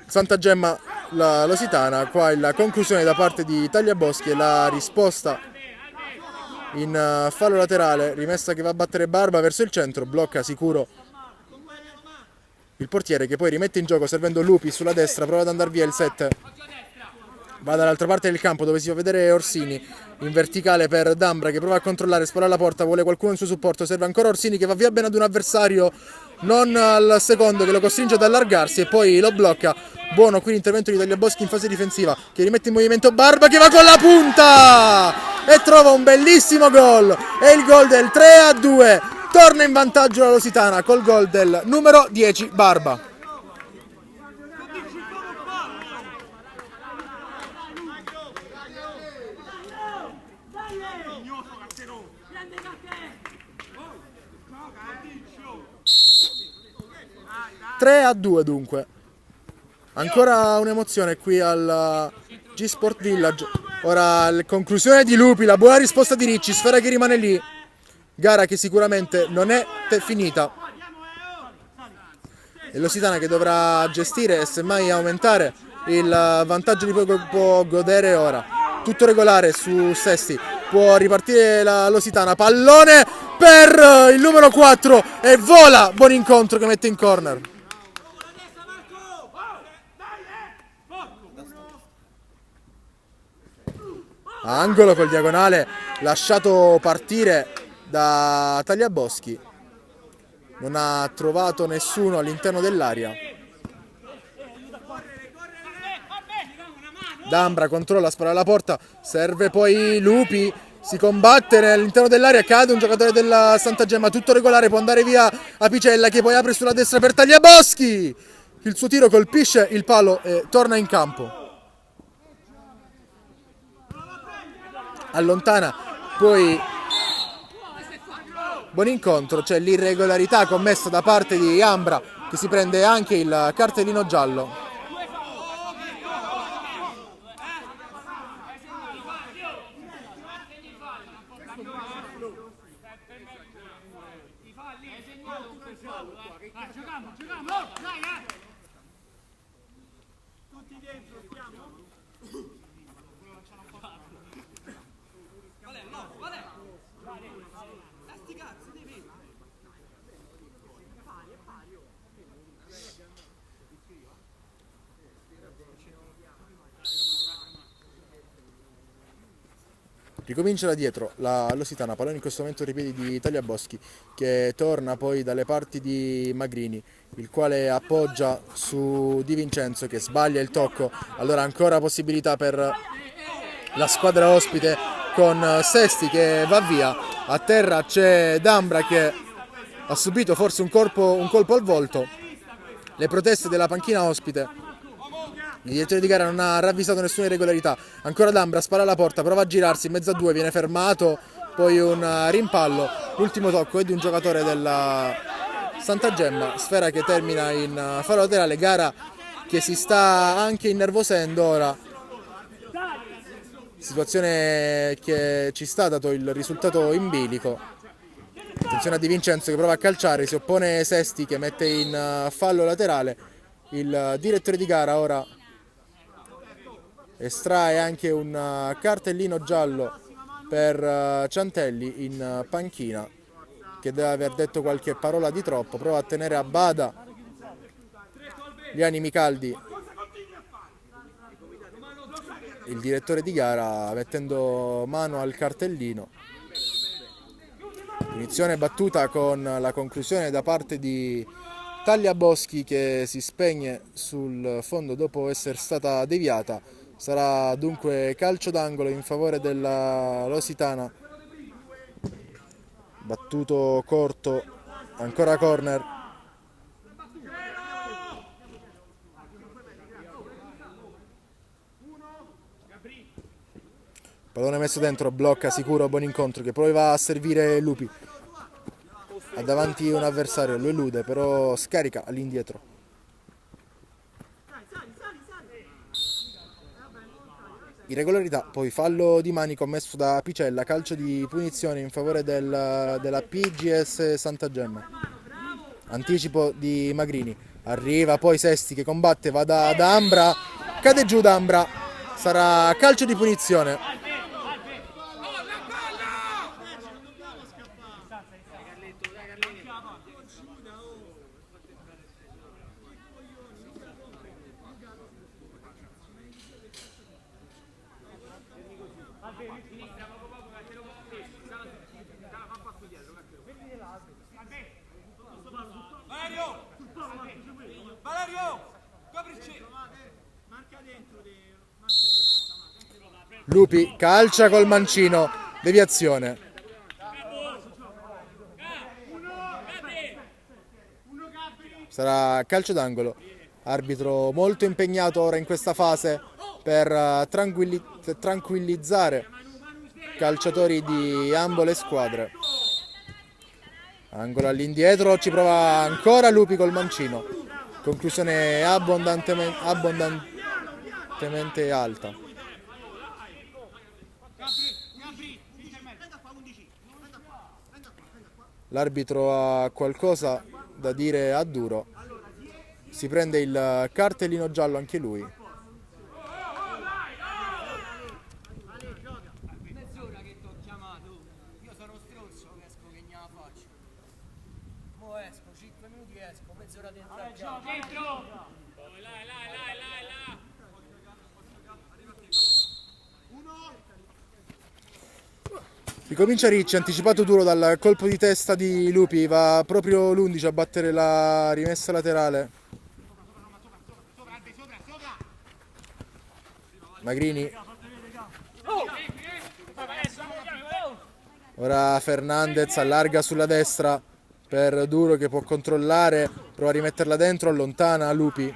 Santa Gemma, la Lositana. Qua la conclusione da parte di Tagliaboschi e la risposta in fallo laterale, rimessa che va a battere Barba verso il centro, blocca sicuro il portiere, che poi rimette in gioco servendo Lupi sulla destra, prova ad andare via il 7. Va dall'altra parte del campo, dove si fa vedere Orsini in verticale per D'Ambra, che prova a controllare, spara alla porta, vuole qualcuno in suo supporto, serve ancora Orsini, che va via bene ad un avversario, non al secondo, che lo costringe ad allargarsi e poi lo blocca. Buono qui l'intervento di Tagliaboschi in fase difensiva, che rimette in movimento Barba, che va con la punta e trova un bellissimo gol. È il gol del 3-2. Torna in vantaggio la Lusitana col gol del numero 10 Barba. Tre a 2 dunque. Ancora un'emozione qui al G-Sport Village. Ora la conclusione di Lupi, la buona risposta di Ricci, sfera che rimane lì. Gara che sicuramente non è finita. E l'Ositana che dovrà gestire e semmai aumentare il vantaggio di cui può godere ora. Tutto regolare su Sesti. Può ripartire l'Ositana. Pallone per il numero 4 e vola Buonincontro, che mette in corner. Angolo col diagonale lasciato partire da Tagliaboschi. Non ha trovato nessuno all'interno dell'area. D'Ambra controlla, spara alla porta, serve poi Lupi, si combatte all'interno dell'area, cade un giocatore della Santa Gemma, tutto regolare, può andare via Apicella, che poi apre sulla destra per Tagliaboschi. Il suo tiro colpisce il palo e torna in campo. Allontana poi Buonincontro, c'è l'irregolarità commessa da parte di Ambra, che si prende anche il cartellino giallo. Ricomincia da dietro la Lusitana, pallone in questo momento nei piedi di Tagliaboschi, che torna poi dalle parti di Magrini, il quale appoggia su Di Vincenzo che sbaglia il tocco. Allora ancora possibilità per la squadra ospite con Sesti che va via. A terra c'è D'Ambra che ha subito forse un colpo al volto. Le proteste della panchina ospite. Il direttore di gara non ha ravvisato nessuna irregolarità. Ancora D'Ambra, spara alla porta, prova a girarsi in mezzo a due, viene fermato, poi un rimpallo. L'ultimo tocco è di un giocatore della Santa Gemma, sfera che termina in fallo laterale, gara che si sta anche innervosendo ora. Situazione che ci sta dato il risultato in bilico. Attenzione a Di Vincenzo che prova a calciare, si oppone Sesti che mette in fallo laterale. Il direttore di gara ora estrae anche un cartellino giallo per Ciantelli in panchina, che deve aver detto qualche parola di troppo. Prova a tenere a bada gli animi caldi il direttore di gara mettendo mano al cartellino. Punizione battuta con la conclusione da parte di Tagliaboschi che si spegne sul fondo dopo essere stata deviata. Sarà dunque calcio d'angolo in favore della Lusitana. Battuto corto, ancora corner. Pallone messo dentro, blocca sicuro, buon incontro che poi va a servire Lupi. Ha davanti un avversario, lo elude, però scarica all'indietro. Irregolarità, poi fallo di mani commesso da Picella, calcio di punizione in favore della PGS Santa Gemma. Anticipo di Magrini, arriva poi Sesti che combatte, va da Ambra, cade giù D'Ambra, sarà calcio di punizione. Lupi calcia col mancino, deviazione. Sarà calcio d'angolo. Arbitro molto impegnato ora in questa fase per tranquillizzare i calciatori di ambo le squadre. Angolo all'indietro, ci prova ancora Lupi col mancino. Conclusione abbondantemente alta. L'arbitro ha qualcosa da dire a Duro. Si prende il cartellino giallo anche lui. Mezz'ora che ti ho chiamato. Io sono stronzo, esco che ne la faccio. Mo esco, 5 minuti esco, mezz'ora dentro al gioco. Dentro! Ricomincia Ricci, anticipato Duro dal colpo di testa di Lupi, va proprio l'11 a battere la rimessa laterale. Magrini. Ora Fernandez allarga sulla destra per Duro che può controllare, prova a rimetterla dentro, allontana Lupi.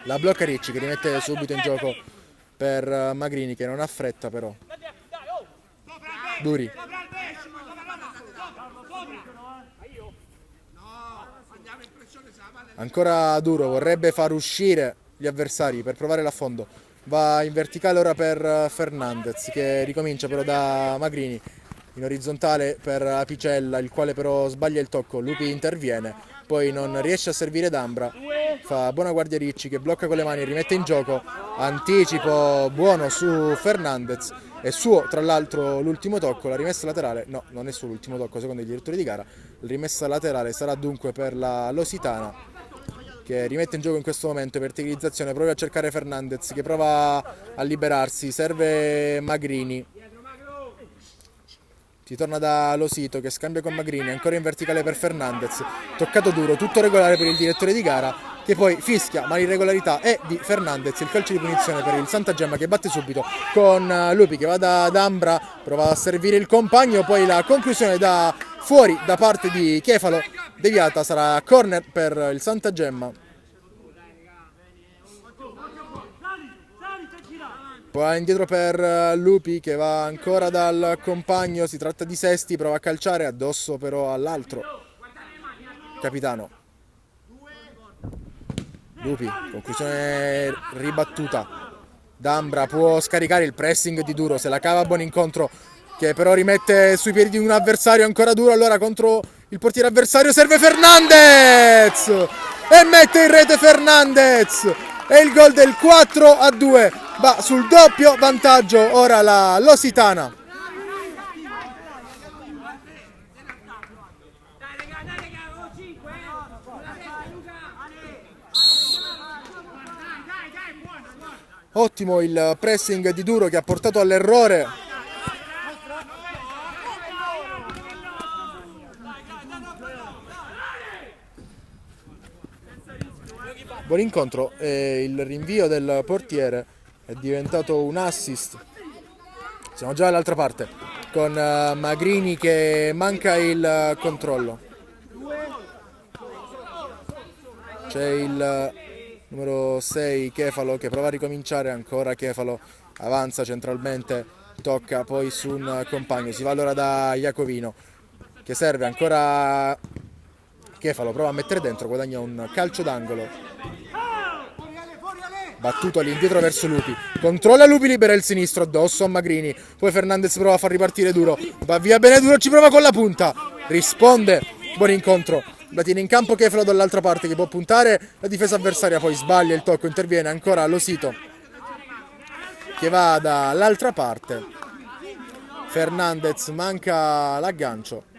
La blocca Ricci che rimette subito in gioco per Magrini che non ha fretta però. Duri. Ancora Duro, vorrebbe far uscire gli avversari per provare l'affondo. Va in verticale ora per Fernandez che ricomincia però da Magrini. In orizzontale per Apicella, il quale però sbaglia il tocco. Lupi interviene, poi non riesce a servire D'Ambra. Fa buona guardia Ricci che blocca con le mani e rimette in gioco. Anticipo buono su Fernandez. È suo tra l'altro l'ultimo tocco, la rimessa laterale, no, non è suo l'ultimo tocco secondo i direttori di gara. La rimessa laterale sarà dunque per la Lusitana che rimette in gioco in questo momento, verticalizzazione, prova a cercare Fernandez che prova a liberarsi, serve Magrini, si torna da Losito che scambia con Magrini, ancora in verticale per Fernandez, toccato duro, tutto regolare per il direttore di gara che poi fischia, ma l'irregolarità è di Fernandez, il calcio di punizione per il Santa Gemma che batte subito con Lupi che va da Ambra, prova a servire il compagno, poi la conclusione da fuori da parte di Chefalo, deviata, sarà corner per il Santa Gemma. Poi indietro per Lupi che va ancora dal compagno, si tratta di Sesti, prova a calciare addosso però all'altro capitano. Lupi, conclusione ribattuta. D'Ambra può scaricare il pressing di Duro, se la cava Buonincontro che però rimette sui piedi di un avversario ancora Duro, allora contro il portiere avversario serve Fernandez e mette in rete Fernandez e il gol del 4-2 va sul doppio vantaggio ora la Lositana. Ottimo il pressing di Duro che ha portato all'errore. Buon incontro e il rinvio del portiere è diventato un assist. Siamo già dall'altra parte con Magrini che manca il controllo. C'è il numero 6 Chefalo che prova a ricominciare, ancora Chefalo avanza centralmente, tocca poi su un compagno, si va allora da Iacovino che serve ancora Chefalo, prova a mettere dentro, guadagna un calcio d'angolo, battuto all'indietro verso Lupi, controlla Lupi, libera il sinistro addosso a Magrini, poi Fernandez prova a far ripartire Duro, va via bene Duro, ci prova con la punta, risponde Buonincontro, la tiene in campo Chefalo dall'altra parte che può puntare la difesa avversaria, poi sbaglia il tocco, interviene ancora Losito che va dall'altra parte, Fernandez manca l'aggancio,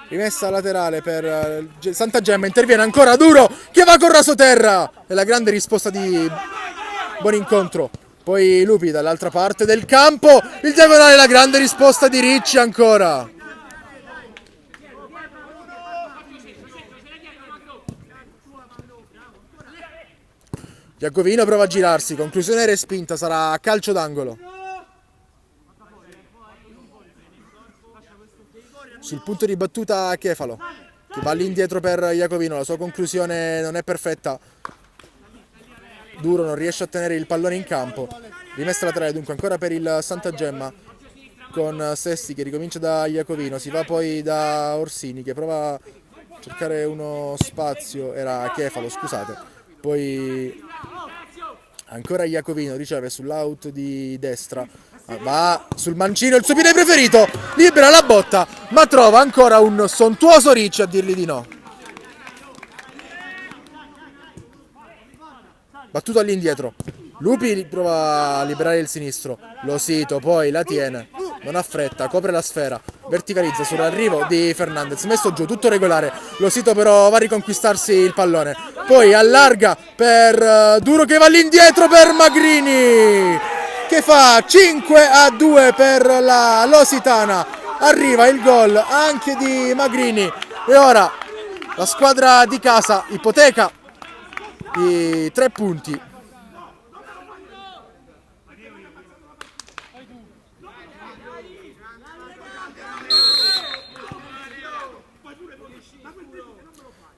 rimessa laterale per Santa Gemma, interviene ancora Duro che va con rasoterra e la grande risposta di Buonincontro, poi Lupi dall'altra parte del campo, il diagonale, la grande risposta di Ricci ancora. Iacovino prova a girarsi, conclusione respinta, sarà calcio d'angolo. Sul punto di battuta Chefalo che va all'indietro per Iacovino, la sua conclusione non è perfetta, Duro non riesce a tenere il pallone in campo, rimessa laterale dunque ancora per il Santa Gemma con Sesti che ricomincia da Iacovino, si va poi da Orsini che prova a cercare uno spazio, era Chefalo scusate, poi ancora Iacovino riceve sull'out di destra, va sul mancino, il suo piede preferito, libera la botta ma trova ancora un sontuoso Ricci a dirgli di no. Battuto all'indietro, Lupi prova a liberare il sinistro, Losito poi la tiene, non ha fretta, copre la sfera, verticalizza sull'arrivo di Fernandez, messo giù, tutto regolare, Losito però va a riconquistarsi il pallone, poi allarga per Duro che va all'indietro per Magrini che fa 5-2 per la Lositana, arriva il gol anche di Magrini e ora la squadra di casa ipoteca i 3 punti.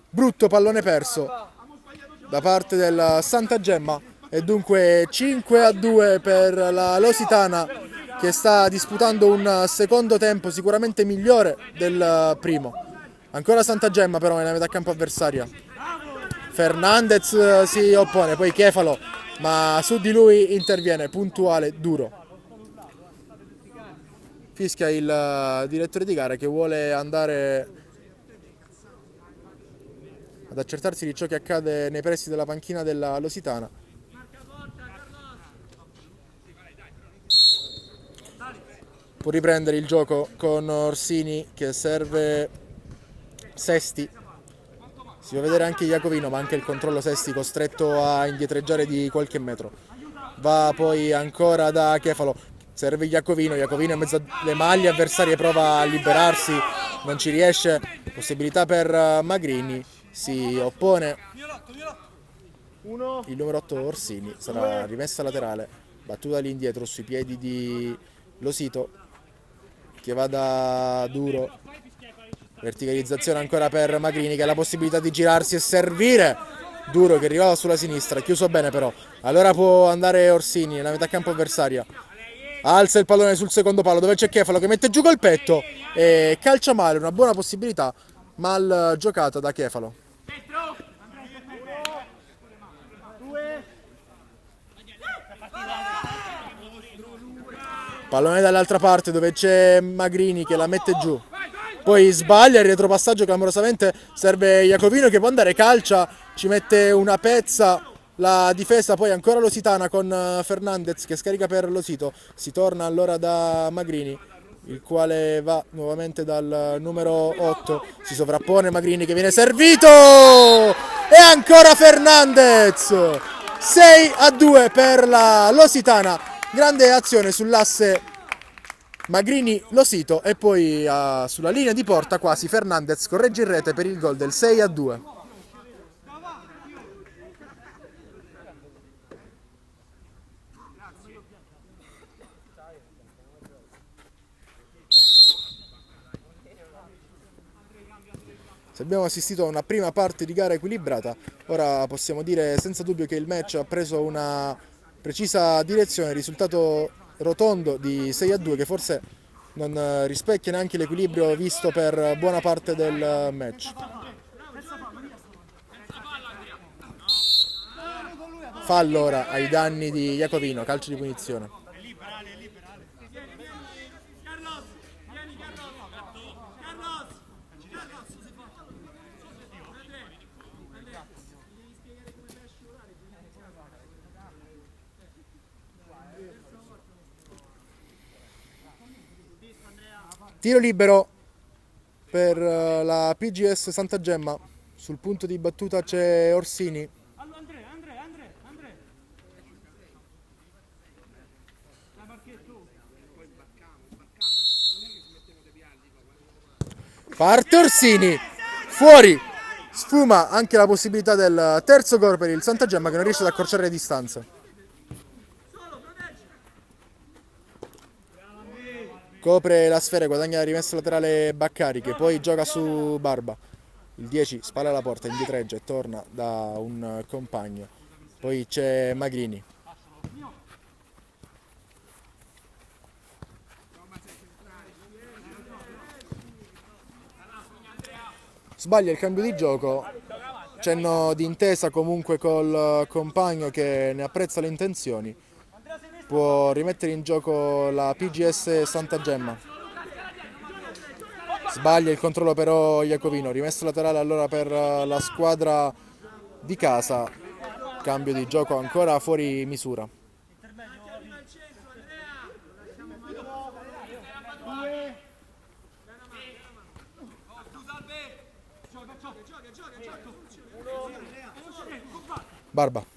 Brutto pallone perso da parte del Santa Gemma e dunque 5-2 per la Lositana che sta disputando un secondo tempo sicuramente migliore del primo. Ancora Santa Gemma però nella metà campo avversaria. Fernandez si oppone, poi Chefalo, ma su di lui interviene puntuale Duro. Fischia il direttore di gara che vuole andare ad accertarsi di ciò che accade nei pressi della panchina della Lositana. Può riprendere il gioco con Orsini che serve Sesti. Si può vedere anche Iacovino, ma anche il controllo Sesti costretto a indietreggiare di qualche metro. Va poi ancora da Chefalo. Serve Iacovino in mezzo alle maglie avversarie, prova a liberarsi, non ci riesce. Possibilità per Magrini, si oppone. Il numero 8 Orsini sarà rimessa laterale, battuta all'indietro sui piedi di Losito, che va da Duro. Verticalizzazione ancora per Magrini, che ha la possibilità di girarsi e servire. Duro che arrivava sulla sinistra, chiuso bene però. Allora può andare Orsini nella metà campo avversaria. Alza il pallone sul secondo palo dove c'è Chefalo che mette giù col petto e calcia male, una buona possibilità mal giocata da Chefalo. Pallone dall'altra parte dove c'è Magrini che la mette giù, poi sbaglia il retropassaggio clamorosamente, serve Iacovino che può andare, calcia, ci mette una pezza la difesa, poi ancora Lositana con Fernandez che scarica per Losito. Si torna allora da Magrini, il quale va nuovamente dal numero 8, si sovrappone Magrini che viene servito e ancora Fernandez. 6-2 per la Lositana, grande azione sull'asse Magrini-Losito e poi sulla linea di porta quasi Fernandez corregge in rete per il gol del 6-2. Se abbiamo assistito a una prima parte di gara equilibrata, ora possiamo dire senza dubbio che il match ha preso una precisa direzione, risultato rotondo di 6-2 che forse non rispecchia neanche l'equilibrio visto per buona parte del match. Fallo ora ai danni di Iacovino, calcio di punizione. Tiro libero per la PGS Santa Gemma, sul punto di battuta c'è Orsini. Parte Orsini, fuori, sfuma anche la possibilità del terzo gol per il Santa Gemma che non riesce ad accorciare le distanze. Copre la sfera, guadagna la rimessa laterale Baccari che poi gioca su Barba. Il 10 spalla la porta, indietreggia e torna da un compagno. Poi c'è Magrini. Sbaglia il cambio di gioco, cenno di intesa comunque col compagno che ne apprezza le intenzioni. Può rimettere in gioco la PGS Santa Gemma. Sbaglia il controllo però Iacovino, rimessa laterale allora per la squadra di casa. Cambio di gioco ancora fuori misura. Barba.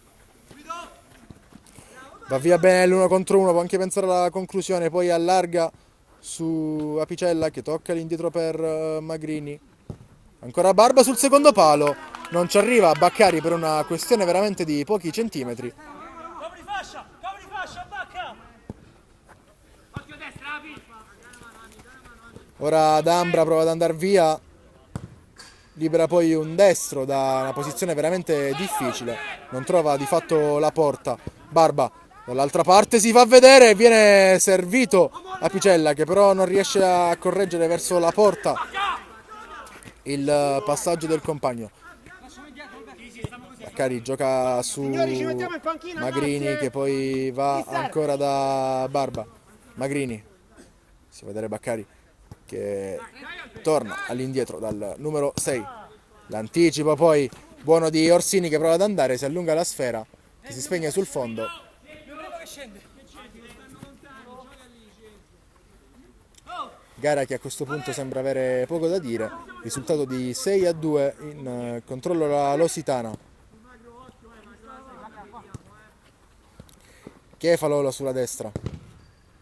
Va via bene l'1 contro 1, può anche pensare alla conclusione, poi allarga su Apicella che tocca l'indietro per Magrini. Ancora Barba sul secondo palo, non ci arriva Baccari per una questione veramente di pochi centimetri. Ora D'Ambra prova ad andare via, libera poi un destro da una posizione veramente difficile, non trova di fatto la porta. Barba dall'altra parte si fa vedere, viene servito Apicella che però non riesce a correggere verso la porta il passaggio del compagno. Baccari gioca su Magrini che poi va ancora da Barba. Magrini, si può vedere Baccari che torna all'indietro dal numero 6. L'anticipo poi buono di Orsini che prova ad andare, si allunga la sfera che si spegne sul fondo. gara che a questo punto sembra avere poco da dire, risultato di 6-2 in controllo la Lositana. Chefalo sulla destra,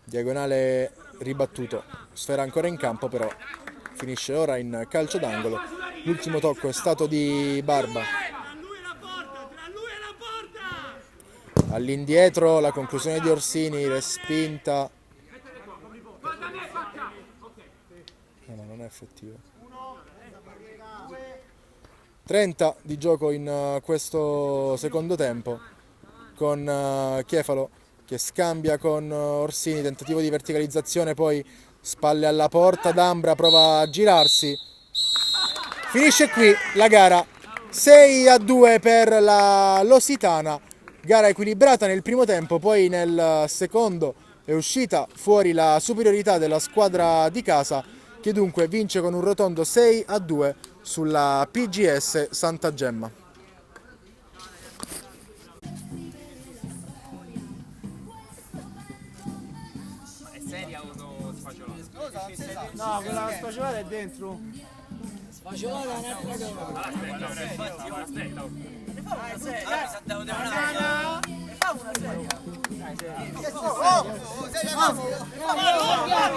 diagonale ribattuto, sfera ancora in campo, però finisce ora in calcio d'angolo. L'ultimo tocco è stato di Barba. All'indietro la conclusione di Orsini, respinta. No, non è effettivo. 30 di gioco in questo secondo tempo, con Chefalo che scambia con Orsini, tentativo di verticalizzazione, poi spalle alla porta, D'Ambra prova a girarsi. Finisce qui la gara, 6-2 per la Lositana, gara equilibrata nel primo tempo, poi nel secondo è uscita fuori la superiorità della squadra di casa, che dunque vince con un rotondo 6-2 sulla PGS Santa Gemma. No, quella spacciolata è dentro. Spacciolata è un'altra cosa. Aspetta. Fa una seria.